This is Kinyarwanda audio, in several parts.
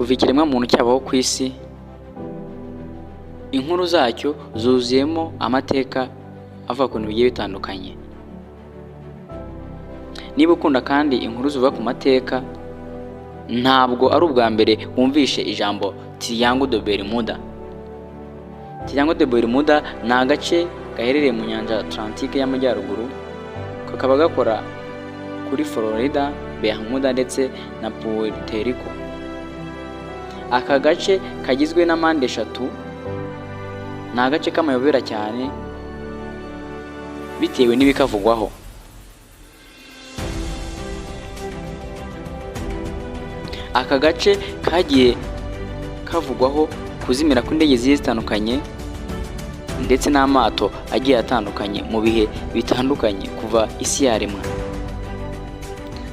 kuva ikiremwa muntu cyabaho ku isi, inkuru zacyo zuzuyemo amateka avuga ku bintu bigiye bitandukanye. Niba ukunda kandi inkuru zivuga ku mateka, ntabwo ari ubwa mbere wumvishe ijambo Triangle de Bermuda. Triangle de Bermuda ni agace gaherereye mu nyanja Atlantique y'amajyaruguru, kakaba gakora kuri Florida, Bermuda ndetse na Puerto Rico. Aka gace kagizwe na mpande eshatu, ni agace k'amayobera cyane bitewe n'ibikavugwaho. Aka gace kagiye kavugwaho kuzimira kw'indege zigiye zitandukanye ndetse n'amato agiye atandukanye mu bihe bitandukanye kuva isi yaremwa.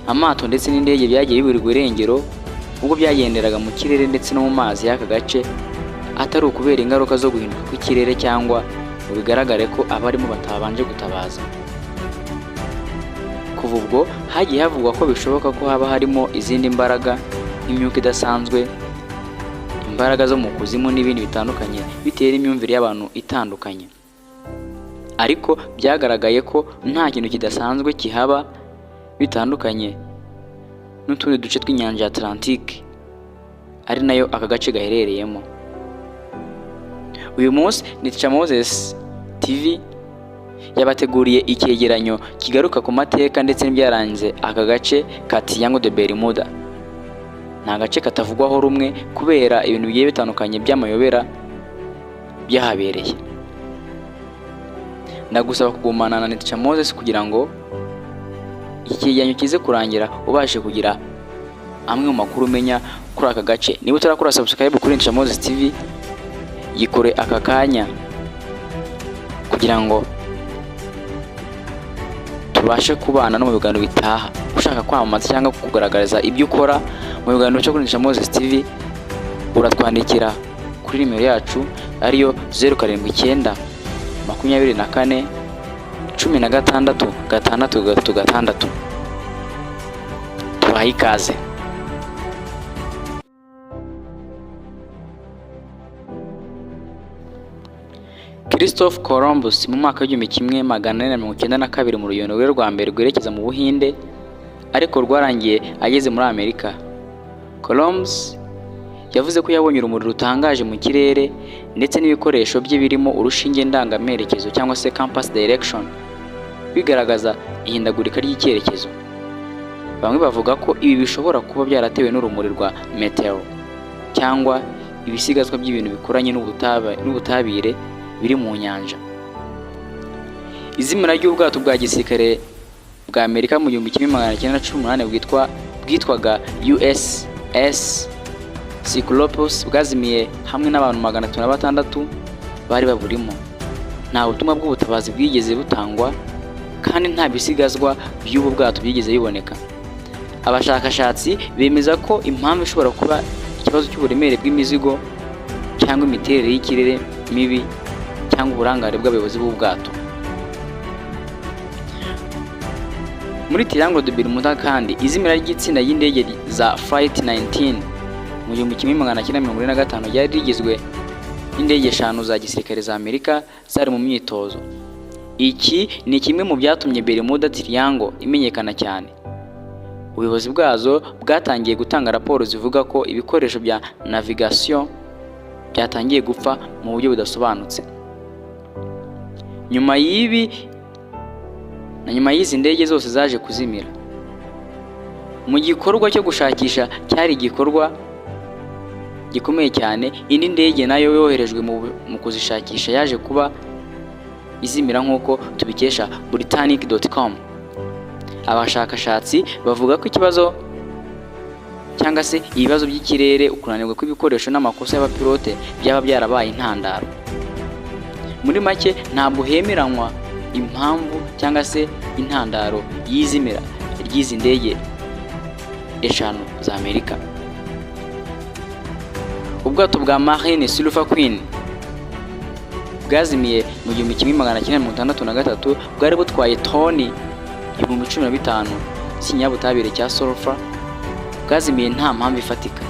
Amato ndetse n'indege byagiye biburirwa irengero ubwo byagenderaga mu kirere ndetse no mu mazi y'aka gace, atari ukubera ingaruka zo guhinduka kw'ikirere cyangwa ngo bigaragare ko abarimo batabanje gutabaza. Kuva ubwo hagiye havugwa ko bishoboka ko haba harimo izindi mbaraga nk'imyuka idasanzwe, imbaraga zo mu kuzimu n'ibindi bitandukanye bitewe n'imyumvire y'abantu itandukanye. Ariko byagaragaye ko nta kintu kidasanzwe kihaba bitandukanye n'utundi duce tw'inyanja ya Atlantique ari nayo aka gace gaherereyemo. Uyu munsi ni Teacher Moses TV yabateguriye icyegeranyo kigaruka ku mateka ndetse n'ibyaranze aka gace ka Triangle de Bermuda. Ni agace katavugwaho rumwe kubera ibintu bigiye bitandukanye by'amayobera byahabereye. Ndagusaba kugumana na Teacher Moses kugira ngo iki cyegeranyo kize kurangira ubashe kugira amwe mu makuru umenya kuri aka gace. Niba utarakora subscribe kuri Teacher Moses TV, yikore aka kanya kugira ngo tubashe kubana no mu biganiro bitaha. Ushaka kwamamaza cyangwa kugaragariza ibyo ukora mu biganiro cyo kuri Teacher Moses TV, uratwandikira kuri nimero yacu ariyo 079 24 16 666. Tubahe ikaze. Christopher Columbus mu mwaka w'1492 mu rugendo rwe rwa mbere rwerekeza mu Buhinde, ariko rwarangiye ageze muri Amerika. Columbus yavuze ko yabonye urumuri rutangaje mu kirere ndetse n'ibikoresho bye birimo urushinge ndangamerekezo cyangwa se compass direction bigaragaza ihindagurika ry'icyerekezo. Bamwe bavuga ko ibi bishobora kuba byaratewe n'urumuri rwa meteor cyangwa ibisigazwa by'ibintu bikoranye n'ubutabire biri mu nyanja. Izimira ry'ubwato bwa gisirikare bwa Amerika mu 1918 bwitwaga USS Cyclops bwazimiye hamwe n'abantu 306 bari baburimo. Nta butumwa bw'ubutabazi bwigeze butangwa kandi nta bisigazwa by'ubu bwato byigeze biboneka. Abashakashatsi bemeza ko impamvu ishobora kuba ikibazo cy'uburemere bw'imizigo cyangwa imiterere y'ikirere mibi cyangwa uburangare bw'abayobozi b'ubwato. Muri Triangle de Bermuda kandi izimira ry'itsinda y'indege za Flight 19 mu 1945 ryari rigizwe n'indege 5 za gisirikare za Amerika zari mu myitozo. Iki ni kimwe mu byatumye Bermuda Triangle imenyekana cyane. Ubuyobozi bwazo bwatangiye gutanga raporo zivuga ko ibikoresho bya navigation byatangiye gupfa mu buryo budasobanutse. Nyuma y'izi ndege zose zaje kuzimira. Mu gikorwa cyo gushakisha cyari igikorwa gikomeye cyane, indi ndege nayo yoherejwe mu kuzishakisha yaje kuba izimira nk'uko tubikesha Britannic.com. Abashakashatsi bavuga ko ikibazo cyangwa se ibibazo by'ikirere, ukunanirwa kw'ibikoresho n'amakosa y'abapilote byaba byarabaye intandaro. Muri make ntabwo hemeranywa impamvu cyangwa se intandaro y'izimira ry'izi ndege 5 za Amerika. Ubwato bwa Marine Silver Queen bwazimiye mu 1963 bwari butwaye toni 15,000 z'ikinyabutabire cya sulfur, bwazimiye nta mpamvu ifatika.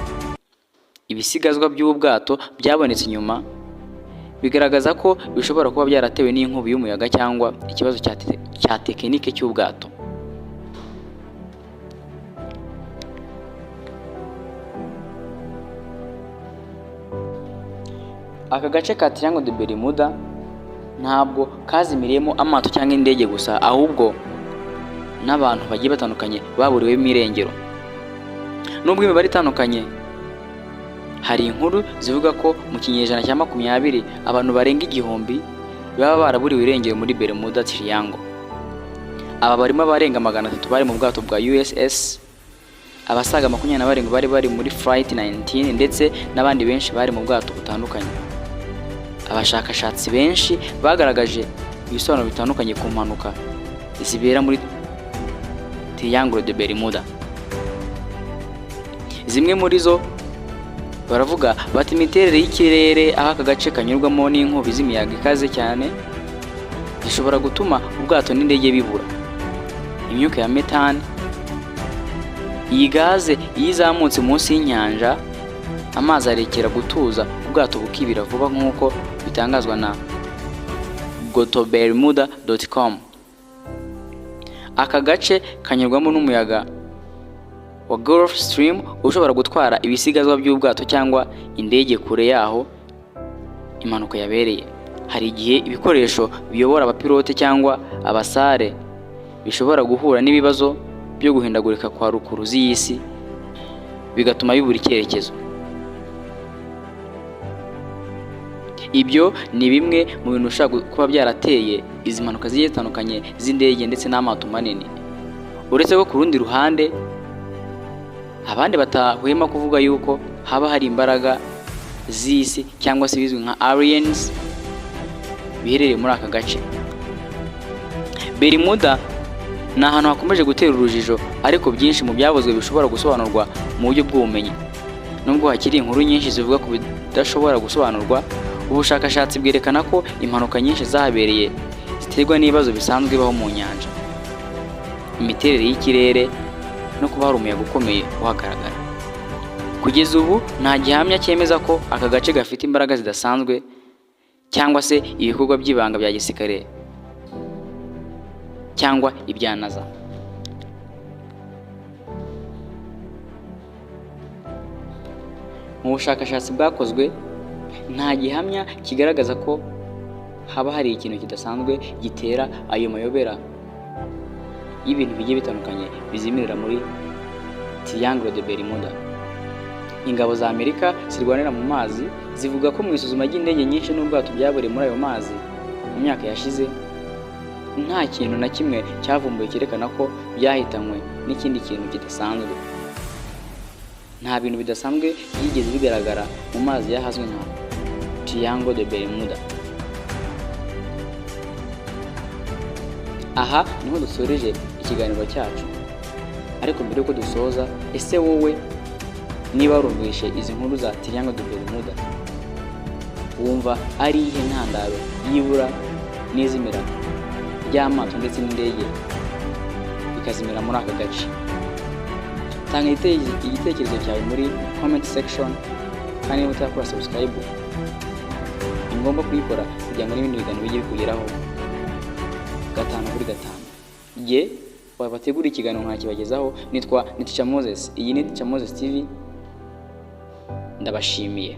ibisigazwa by'ubwato byabonetse inyuma bigaragaza ko bishobora kuba byaratewe n'inkubi y'umuyaga cyangwa ikibazo cya tekinike cy'ubwato. Aka gace ka Triangle de Bermuda ntabwo kazimiriyemo amato cyangwa indege gusa, ahubwo n'abantu bagiye batandukanye baburiwemo irengero. Nubwo imibare itandukanye, hari inkuru zivuga ko mu kinyejana cya 20 abantu barenga 1000 baba baraburiwe irengero muri Bermuda Triangle. Aba barimo abarenga 300 bari mu bwato bwa USS, abasaga 27 bari muri Flight 19 ndetse n'abandi benshi bari mu bwato butandukanye. Abashakashatsi benshi bagaragaje ibisobanuro bitandukanye ku mpanuka zibera muri Triangle de Bermuda. Zimwe muri zo baravuga bati imiterere y'ikirere aho aka gace kanyurwamo n'inkubi z'imiyaga ikaze cyane zishobora gutuma ubwato n'indege bibura. Imyuka ya methane, iyi gaze iyo izamutse munsi y'inyanja, amazi arekera gutuza ubwato bukibira vuba nk'uko bitangazwa na gotobermuda.com. Aka gace kanyurwamo n'umuyaga wa Gulf Stream ushobora gutwara ibisigazwa by'ubwato cyangwa indege kure yaho impanuka yabereye. Hari igihe ibikoresho biyobora abapilote cyangwa abasare bishobora guhura n'ibibazo byo guhindagurika kwa rukuruzi y'isi bigatuma bibura icyerekezo. Ibyo ni bimwe mu bintu ushaka kuba byarateye izi mpanuka zigiye zitandukanye z'indege ndetse n'amato manini. Uretse ko ku rundi ruhande abandi batahwema kuvuga yuko haba hari imbaraga z'isi cyangwa se bizwi nka aliens biherereye muri aka gace. Bermuda ni ahantu hakomeje gutera urujijo, ariko byinshi mu byavuzwe bishobora gusobanurwa mu buryo bw'ubumenyi. Nubwo hakiri inkuru nyinshi zivuga ku bidashobora gusobanurwa, ubushakashatsi bwerekana ko impanuka nyinshi zahabereye ziterwa n'ibibazo bisanzwe bibaho mu nyanja, imiterere y'ikirere no kuba hari umuyaga ukomeye uhagaragara. Kugeza ubu nta gihamya cyemeza ko aka gace gafite imbaraga zidasanzwe cyangwa se ibikorwa by'ibanga bya gisirikare cyangwa ibyanaza. Mu bushakashatsi bwakozwe nta gihamya kigaragaza ko haba hari ikintu kidasanzwe gitera ayo mayobera y'ibintu bigiye bitandukanye bizimirira muri Triangle de Bermuda. Ingabo za Amerika zirwanira mu mazi zivuga ko mu isuzuma ry'indege nyinshi n'ubwato byaburiye muri ayo mazi mu myaka yashize, nta kintu na kimwe cyavumbuye cyerekana ko byahitanywe n'ikindi kintu kidasanzwe. Nta bintu bidasanzwe byigeze bigaragara mu mazi yahazwe nka Triangle de Bermuda. Aha niho dusoreje ikiganiro cyacu, ariko mbere yuko dusoza, ese wowe niba warumvishe izi nkuru za Triangle de Bermuda, wumva ari ihe ntandaro y'ibura n'izimira ry'amato ndetse n'indege bikazimira muri aka gace? Tanga igitekerezo cyawe muri comment section, kandi niba utarakora subscribe ni ngombwa kuyikora kugira ngo n'ibindi biganiro bijye bikugeraho 5/5. Igihe wabategura ikiganiro nkakibagezaho, nitwa Teacher Moses. Iyi ni Teacher Moses TV. Ndabashimiye.